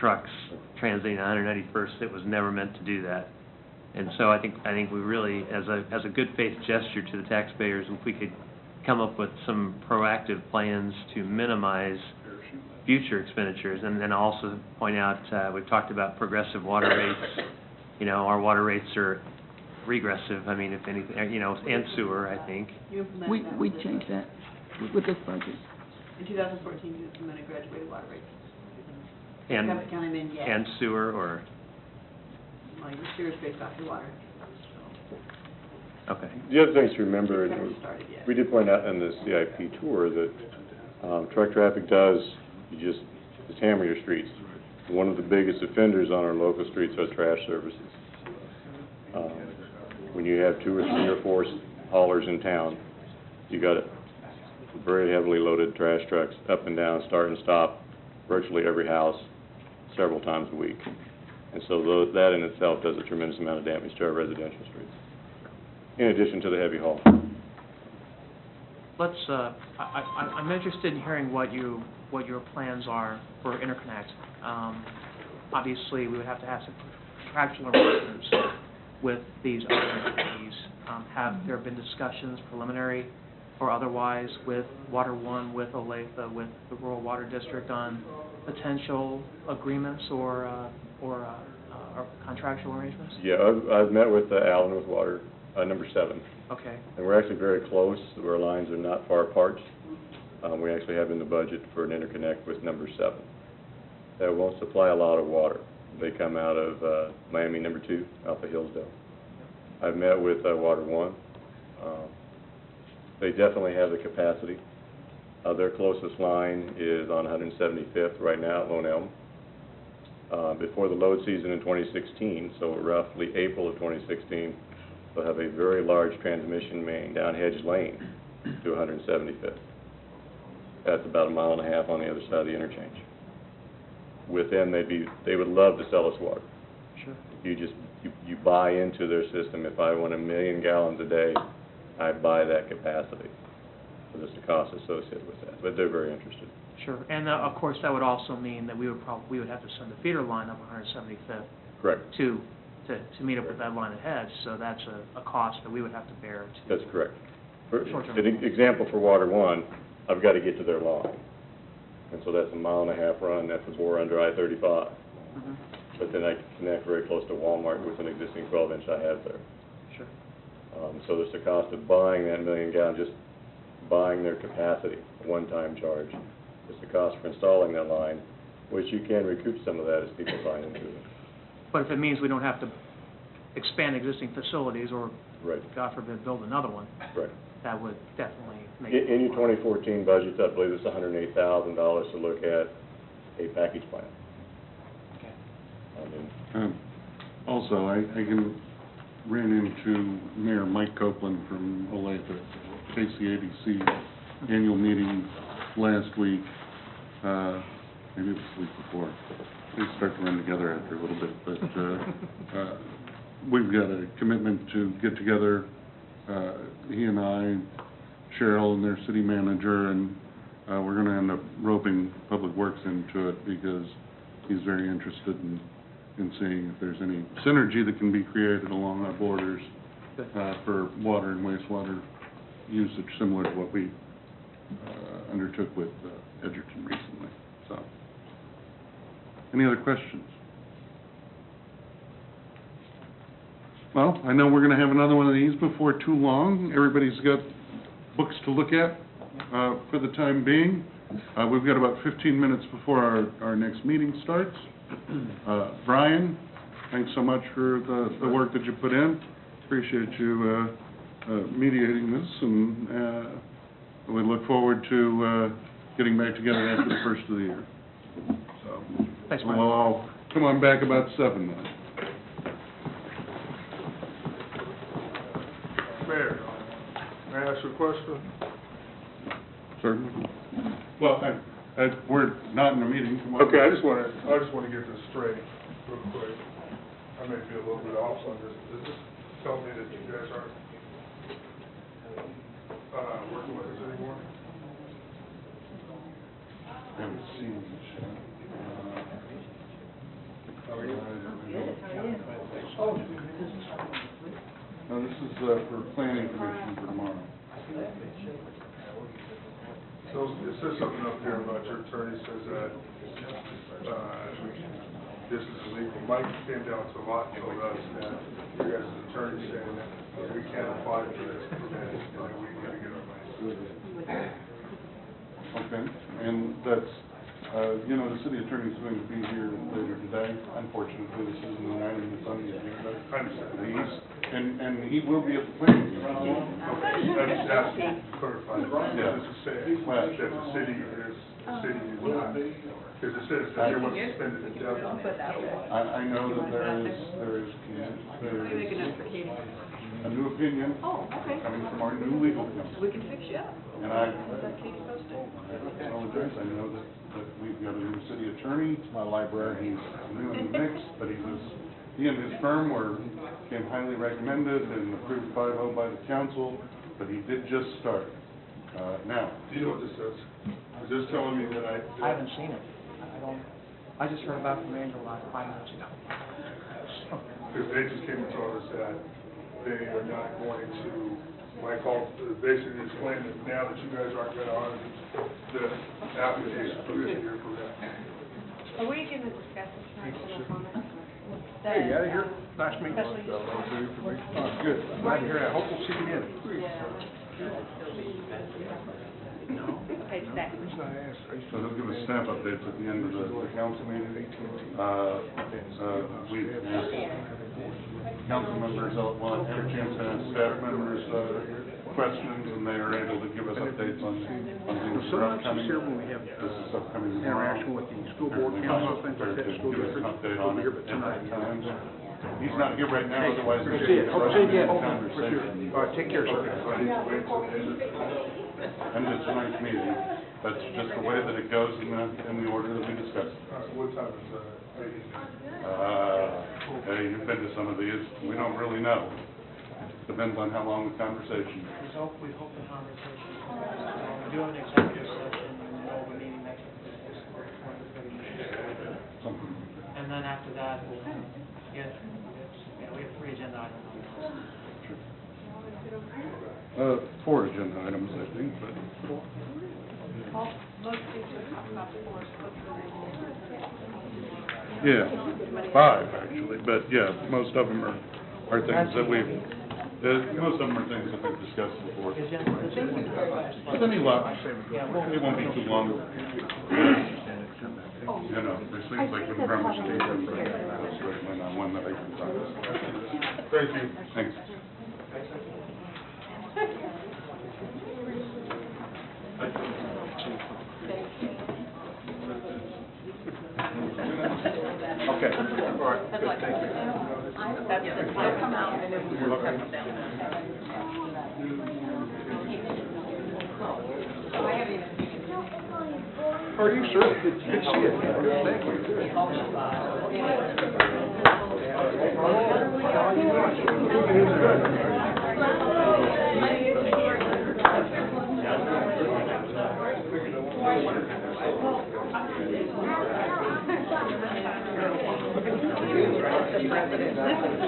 trucks transiting on 191st. It was never meant to do that. And so I think we really, as a good faith gesture to the taxpayers, if we could come up with some proactive plans to minimize future expenditures, and then also point out, we've talked about progressive water rates. You know, our water rates are regressive, I mean, if anything, you know, and sewer, I think. You implemented We that changed that with this budget. In 2014, you implemented graduated water rates. And, You haven't counted them in yet. and sewer, or, Well, your sewer's based off your water. okay. The other things to remember, It's and haven't started yet. we did point out in the CIP tour that truck traffic does, just hammer your streets. One of the biggest offenders on our local streets are trash services. When you have 2 or 3 or 4 haulers in town, you got very heavily loaded trash trucks up and down, start and stop, virtually every house, several times a week. And so that in itself does a tremendous amount of damage to our residential streets, in addition to the heavy haul. Let's, I'm interested in hearing what your plans are for interconnect. Obviously, we would have to have some contractual arrangements with these other entities. Have there been discussions, preliminary or otherwise, with Water One, with Olathe, with the Rural Water District on potential agreements or contractual arrangements? Yeah, I've met with Alan with Water, number 7. Okay. And we're actually very close. Our lines are not far apart. We actually have in the budget for an interconnect with number 7. That won't supply a lot of water. They come out of Miami number 2, Alpha Hillsdale. I've met with Water One. They definitely have the capacity. Their closest line is on 175th right now at Lone Elm. Before the load season in 2016, so roughly April of 2016, they'll have a very large transmission main down Hedge Lane to 175th. That's about 1.5 miles on the other side of the interchange. With them, they would love to sell us water. Sure. You buy into their system. If I want 1 million gallons a day, I buy that capacity. So there's the cost associated with that, but they're very interested. Sure. And of course, that would also mean that we would have to send a feeder line up 175th Correct. to meet up with that line of Hedge. So that's a cost that we would have to bear. That's correct. For Short-term. an example for Water One, I've got to get to their line. And so that's a 1.5 mile run. That's a bore under I-35. Mm-hmm. But then I can connect very close to Walmart with an existing 12-inch I have there. Sure. So there's the cost of buying that 1 million gallons, just buying their capacity, a one-time charge. There's the cost for installing that line, which you can recoup some of that as people buy into it. But if it means we don't have to expand existing facilities or, Right. God forbid, build another one, Right. that would definitely make In your it work. 2014 budget, I believe it's $108,000 to look at a package plan. Okay. I mean, Also, I ran into Mayor Mike Copeland from Olathe at KCADC annual meeting last week, maybe it was the week before. They start to run together after a little bit, but we've got a commitment to get together, he and I, Cheryl and their city manager, and we're going to end up roping Public Works into it because he's very interested in seeing if there's any synergy that can be created along our borders for water and wastewater usage, similar to what we undertook with Edgerton recently. So, any other questions? Well, I know we're going to have another one of these before too long. Everybody's got books to look at for the time being. We've got about 15 minutes before our next meeting starts. Brian, thanks so much for the work that you put in. Appreciate you mediating this, and we look forward to getting back together after the first of the year. So, Thanks, Brian. we'll all come on back about 7 then. Mayor, may I ask you a question? Certainly. Well, we're not in a meeting. Come on. Okay, I just want to get this straight real quick. I may be a little bit off on this. Does this tell me that you guys aren't working with us anymore? I haven't seen this yet. for planning commission for tomorrow. So it says something up here about your attorney says that, this is illegal. Mike came down to the lot and told us that you guys' attorney saying that we can't apply for this permit and that we need to get our money. Okay, and that's, you know, the city attorney's going to be here later today. Unfortunately, this isn't an item that's on the agenda. I understand. And he will be at the planning commission. Okay, I just asked you to clarify. Yeah. This is saying that the city is not, because it says that they want to suspend it indefinitely. I know that there is Maybe make a note for Katie. a new opinion Oh, okay. coming from our new legal counsel. We can fix you up. And I Let Katie post it. apologize, I know that we've got a new city attorney, my librarian, he's new in the mix, but he and his firm came highly recommended and approved 5-0 by the council, but he did just start. Now, Do you know what this says? Is this telling me that I haven't seen it. I just heard about it from Angela like 5 minutes ago. Because they just came and told us that they are not going to, like, basically explain that now that you guys aren't going to honor the application for this year for that. Are we going to discuss this tonight, general comments? Hey, you out of here? Nice meeting you. Especially- Oh, good. Glad to hear that. Hope we'll see you again. Page back. so he'll give us staff updates at the end of the council meeting. We asked council members, well, had a chance to ask staff members questions, and they are able to give us updates on things that are upcoming. Here when we have This is upcoming tomorrow. interaction with the school board council, things like that, school Give us an district. update on it Here, but at tonight. that time. He's not here right now, otherwise we Appreciate it. could Hope to see you again. conversation. All right, take care, sir. And it's a nice meeting. That's just the way that it goes in the order that we discussed. What time is meeting? You've been to some of these, we don't really know. Depends on how long the conversation. We hope the conversation, we do have an executive session and then we'll be meeting next week. Something. And then after that, we'll get, we have 3 agenda items. 4 agenda items, I think, but. Most people talk about force, what's the Yeah, 5 actually, but yeah, most of them are things that most of them are things that we've discussed before. With any luck, it won't be too long. You know, there seems like the conversation is certainly not one that I can talk about. Thank you. Thanks. Okay. All right, good, thank you. That's the time come out and then we will come down. How are you, sir? Good to see you. Good, thank you. The president.